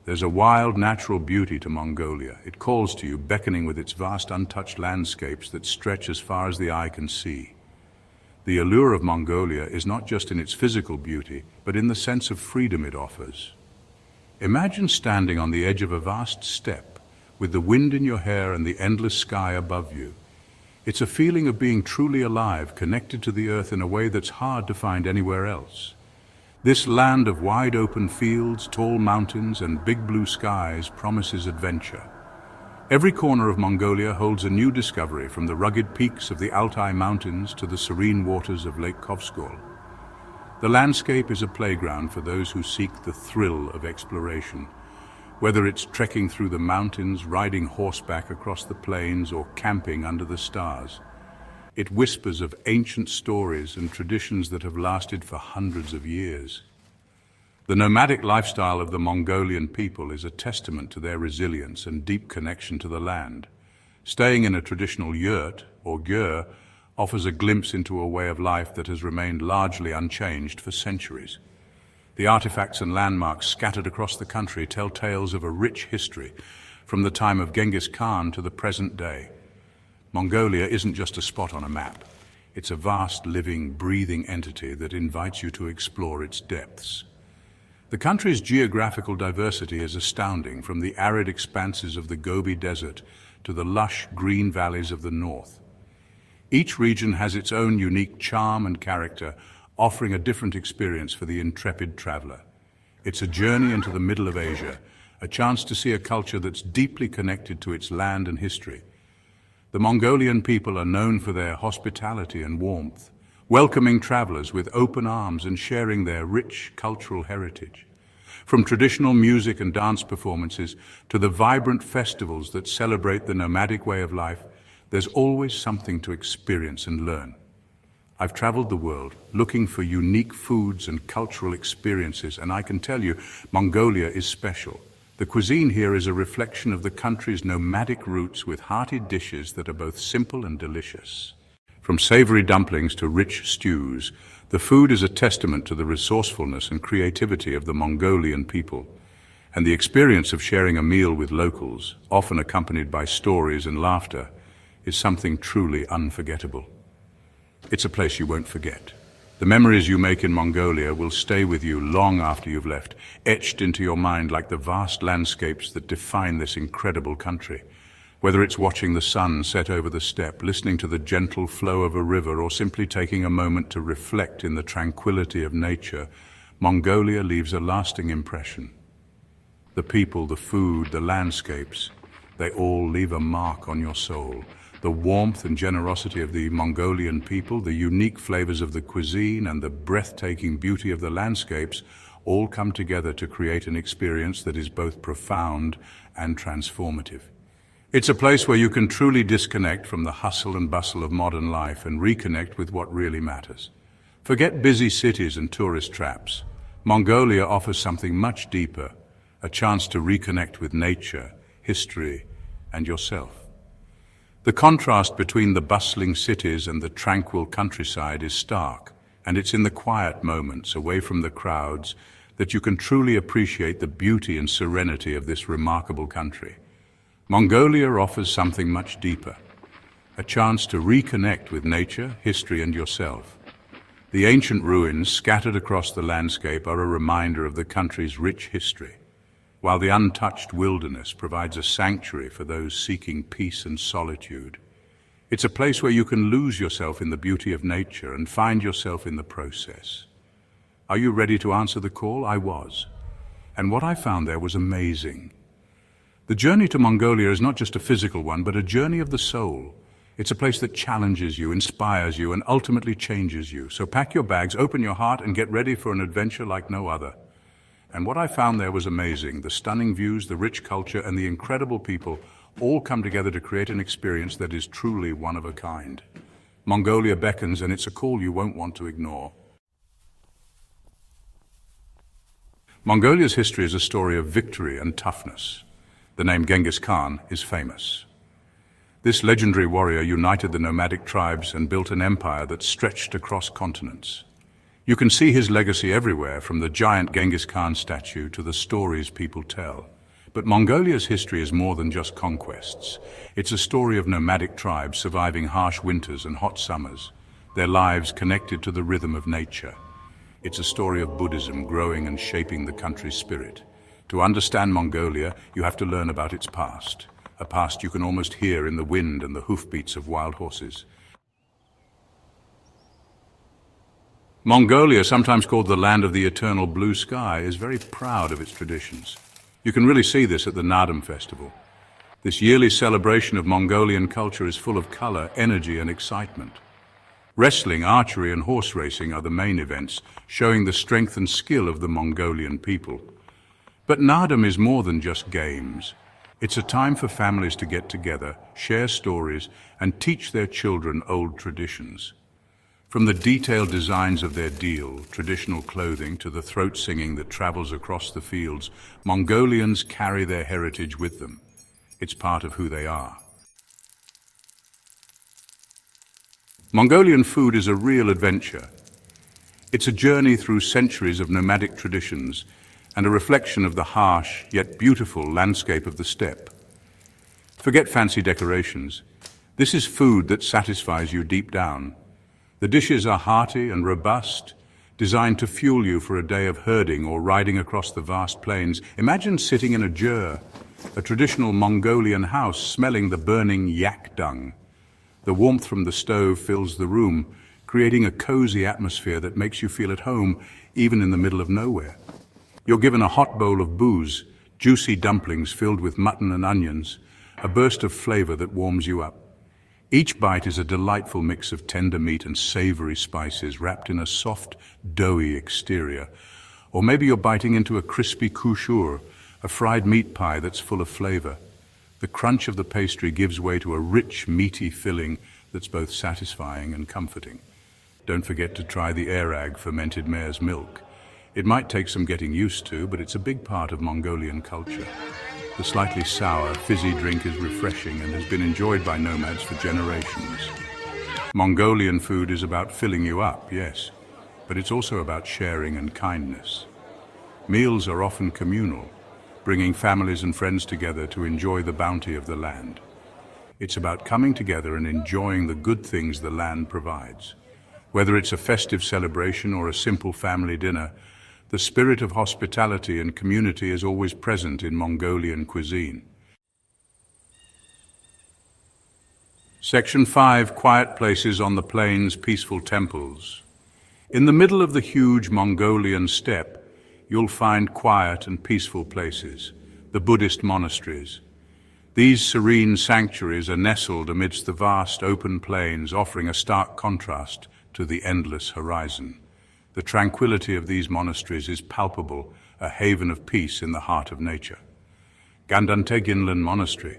There's a wild, natural beauty to Mongolia. It calls to you, beckoning with its vast, untouched landscapes that stretch as far as the eye can see. The allure of Mongolia is not just in its physical beauty, but in the sense of freedom it offers. Imagine standing on the edge of a vast steppe, with the wind in your hair and the endless sky above you. It's a feeling of being truly alive, connected to the earth in a way that's hard to find anywhere else. This land of wide open fields, tall mountains, and big blue skies promises adventure. Every corner of Mongolia holds a new discovery, from the rugged peaks of the Altai Mountains to the serene waters of Lake Kovsgol. The landscape is a playground for those who seek the thrill of exploration. Whether it's trekking through the mountains, riding horseback across the plains, or camping under the stars, it whispers of ancient stories and traditions that have lasted for hundreds of years. The nomadic lifestyle of the Mongolian people is a testament to their resilience and deep connection to the land. Staying in a traditional yurt, or gyur, offers a glimpse into a way of life that has remained largely unchanged for centuries. The artifacts and landmarks scattered across the country tell tales of a rich history, from the time of Genghis Khan to the present day. Mongolia isn't just a spot on a map. It's a vast, living, breathing entity that invites you to explore its depths. The country's geographical diversity is astounding, from the arid expanses of the Gobi Desert to the lush, green valleys of the north. Each region has its own unique charm and character, offering a different experience for the intrepid traveler. It's a journey into the middle of Asia, a chance to see a culture that's deeply connected to its land and history. The Mongolian people are known for their hospitality and warmth, welcoming travelers with open arms and sharing their rich cultural heritage. From traditional music and dance performances to the vibrant festivals that celebrate the nomadic way of life, there's always something to experience and learn. I've traveled the world looking for unique foods and cultural experiences, and I can tell you, Mongolia is special. The cuisine here is a reflection of the country's nomadic roots, with hearty dishes that are both simple and delicious. From savory dumplings to rich stews, the food is a testament to the resourcefulness and creativity of the Mongolian people. And the experience of sharing a meal with locals, often accompanied by stories and laughter, is something truly unforgettable. It's a place you won't forget. The memories you make in Mongolia will stay with you long after you've left, etched into your mind like the vast landscapes that define this incredible country. Whether it's watching the sun set over the steppe, listening to the gentle flow of a river, or simply taking a moment to reflect in the tranquility of nature, Mongolia leaves a lasting impression. The people, the food, the landscapes, they all leave a mark on your soul. The warmth and generosity of the Mongolian people, the unique flavors of the cuisine, and the breathtaking beauty of the landscapes all come together to create an experience that is both profound and transformative. It's a place where you can truly disconnect from the hustle and bustle of modern life and reconnect with what really matters. Forget busy cities and tourist traps. Mongolia offers something much deeper, a chance to reconnect with nature, history, and yourself. The contrast between the bustling cities and the tranquil countryside is stark, and it's in the quiet moments, away from the crowds, that you can truly appreciate the beauty and serenity of this remarkable country. Mongolia offers something much deeper, a chance to reconnect with nature, history, and yourself. The ancient ruins scattered across the landscape are a reminder of the country's rich history, while the untouched wilderness provides a sanctuary for those seeking peace and solitude. It's a place where you can lose yourself in the beauty of nature and find yourself in the process. Are you ready to answer the call? I was. And what I found there was amazing. The journey to Mongolia is not just a physical one, but a journey of the soul. It's a place that challenges you, inspires you, and ultimately changes you. So pack your bags, open your heart, and get ready for an adventure like no other. And what I found there was amazing. The stunning views, the rich culture, and the incredible people all come together to create an experience that is truly one of a kind. Mongolia beckons, and it's a call you won't want to ignore. Mongolia's history is a story of victory and toughness. The name Genghis Khan is famous. This legendary warrior united the nomadic tribes and built an empire that stretched across continents. You can see his legacy everywhere, from the giant Genghis Khan statue to the stories people tell. But Mongolia's history is more than just conquests. It's a story of nomadic tribes surviving harsh winters and hot summers, their lives connected to the rhythm of nature. It's a story of Buddhism growing and shaping the country's spirit. To understand Mongolia, you have to learn about its past, a past you can almost hear in the wind and the hoofbeats of wild horses. Mongolia, sometimes called the land of the eternal blue sky, is very proud of its traditions. You can really see this at the Naadam festival. This yearly celebration of Mongolian culture is full of color, energy, and excitement. Wrestling, archery, and horse racing are the main events, showing the strength and skill of the Mongolian people. But Naadam is more than just games. It's a time for families to get together, share stories, and teach their children old traditions. From the detailed designs of their deal, traditional clothing, to the throat singing that travels across the fields, Mongolians carry their heritage with them. It's part of who they are. Mongolian food is a real adventure. It's a journey through centuries of nomadic traditions and a reflection of the harsh yet beautiful landscape of the steppe. Forget fancy decorations. This is food that satisfies you deep down. The dishes are hearty and robust, designed to fuel you for a day of herding or riding across the vast plains. Imagine sitting in a jur, a traditional Mongolian house, smelling the burning yak dung. The warmth from the stove fills the room, creating a cozy atmosphere that makes you feel at home, even in the middle of nowhere. You're given a hot bowl of booze, juicy dumplings filled with mutton and onions, a burst of flavor that warms you up. Each bite is a delightful mix of tender meat and savory spices wrapped in a soft, doughy exterior. Or maybe you're biting into a crispy kushur, a fried meat pie that's full of flavor. The crunch of the pastry gives way to a rich, meaty filling that's both satisfying and comforting. Don't forget to try the airag fermented mare's milk. It might take some getting used to, but it's a big part of Mongolian culture. The slightly sour, fizzy drink is refreshing and has been enjoyed by nomads for generations. Mongolian food is about filling you up, yes, but it's also about sharing and kindness. Meals are often communal, bringing families and friends together to enjoy the bounty of the land. It's about coming together and enjoying the good things the land provides. Whether it's a festive celebration or a simple family dinner, the spirit of hospitality and community is always present in Mongolian cuisine. Section 5, Quiet Places on the Plains, Peaceful Temples. In the middle of the huge Mongolian steppe, you'll find quiet and peaceful places, the Buddhist monasteries. These serene sanctuaries are nestled amidst the vast open plains, offering a stark contrast to the endless horizon. The tranquility of these monasteries is palpable, a haven of peace in the heart of nature. Gandanteginlan Monastery,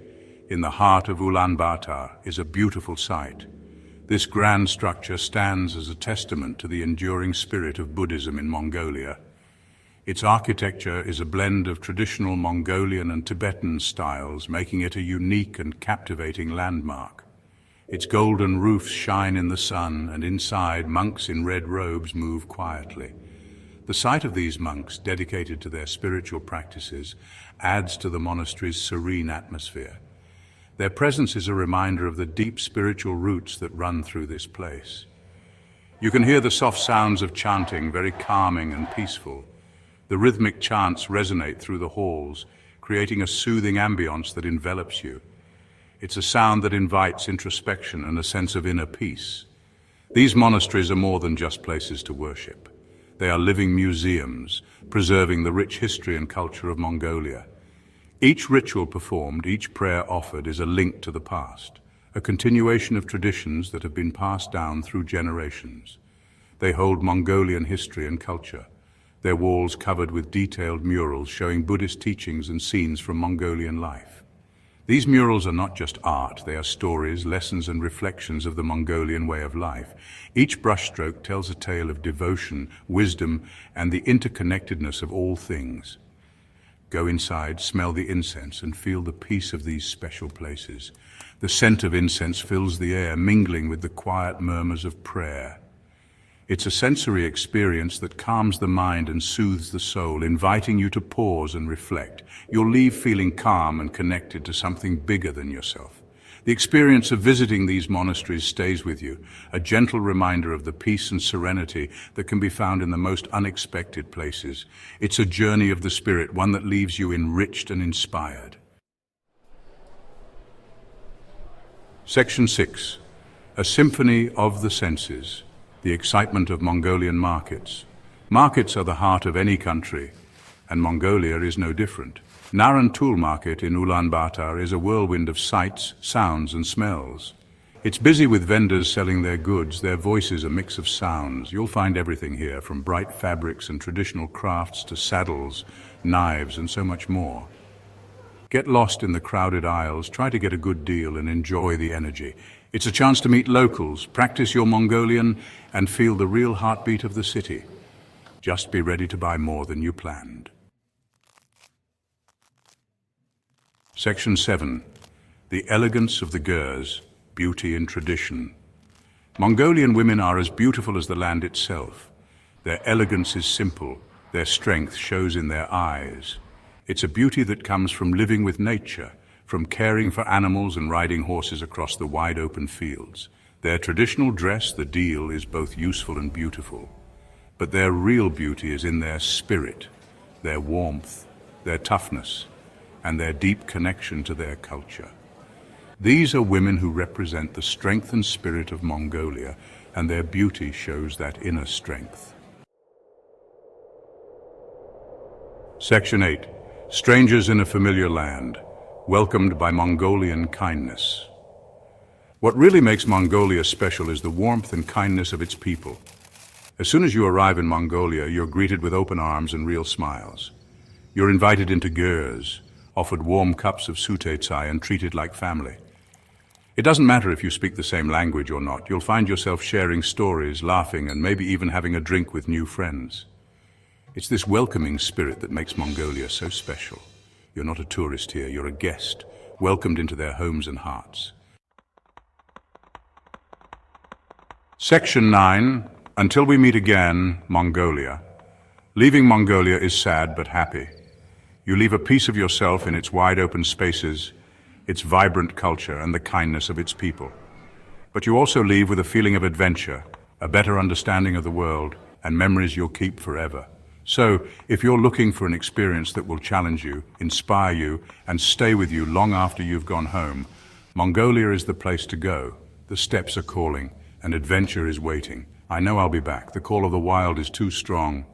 in the heart of Ulaanbaatar, is a beautiful sight. This grand structure stands as a testament to the enduring spirit of Buddhism in Mongolia. Its architecture is a blend of traditional Mongolian and Tibetan styles, making it a unique and captivating landmark. Its golden roofs shine in the sun, and inside, monks in red robes move quietly. The sight of these monks, dedicated to their spiritual practices, adds to the monastery's serene atmosphere. Their presence is a reminder of the deep spiritual roots that run through this place. You can hear the soft sounds of chanting, very calming and peaceful. The rhythmic chants resonate through the halls, creating a soothing ambience that envelops you. It's a sound that invites introspection and a sense of inner peace. These monasteries are more than just places to worship. They are living museums, preserving the rich history and culture of Mongolia. Each ritual performed, each prayer offered is a link to the past, a continuation of traditions that have been passed down through generations. They hold Mongolian history and culture, their walls covered with detailed murals showing Buddhist teachings and scenes from Mongolian life. These murals are not just art, they are stories, lessons and reflections of the Mongolian way of life. Each brushstroke tells a tale of devotion, wisdom, and the interconnectedness of all things. Go inside, smell the incense, and feel the peace of these special places. The scent of incense fills the air, mingling with the quiet murmurs of prayer. It's a sensory experience that calms the mind and soothes the soul, inviting you to pause and reflect. You'll leave feeling calm and connected to something bigger than yourself. The experience of visiting these monasteries stays with you, a gentle reminder of the peace and serenity that can be found in the most unexpected places. It's a journey of the spirit, one that leaves you enriched and inspired. Section 6. A symphony of the senses. The excitement of Mongolian markets. Markets are the heart of any country, and Mongolia is no different. Narantul market in Ulaanbaatar is a whirlwind of sights, sounds and smells. It's busy with vendors selling their goods, their voices a mix of sounds. You'll find everything here, from bright fabrics and traditional crafts to saddles, knives and so much more. Get lost in the crowded aisles, try to get a good deal and enjoy the energy. It's a chance to meet locals, practice your Mongolian and feel the real heartbeat of the city. Just be ready to buy more than you planned. Section 7. The elegance of the Gers, beauty and tradition. Mongolian women are as beautiful as the land itself. Their elegance is simple, their strength shows in their eyes. It's a beauty that comes from living with nature, from caring for animals and riding horses across the wide open fields. Their traditional dress, the deal, is both useful and beautiful. But their real beauty is in their spirit, their warmth, their toughness, and their deep connection to their culture. These are women who represent the strength and spirit of Mongolia, and their beauty shows that inner strength. Section 8. Strangers in a familiar land. Welcomed by Mongolian kindness. What really makes Mongolia special is the warmth and kindness of its people. As soon as you arrive in Mongolia, you're greeted with open arms and real smiles. You're invited into Gers, offered warm cups of sutetsai and treated like family. It doesn't matter if you speak the same language or not. You'll find yourself sharing stories, laughing, and maybe even having a drink with new friends. It's this welcoming spirit that makes Mongolia so special. You're not a tourist here, you're a guest, welcomed into their homes and hearts. Section 9. Until we meet again, Mongolia. Leaving Mongolia is sad but happy. You leave a piece of yourself in its wide open spaces, its vibrant culture and the kindness of its people. But you also leave with a feeling of adventure, a better understanding of the world, and memories you'll keep forever. So, if you're looking for an experience that will challenge you, inspire you, and stay with you long after you've gone home, Mongolia is the place to go. The steppes are calling, and adventure is waiting. I know I'll be back. The call of the wild is too strong.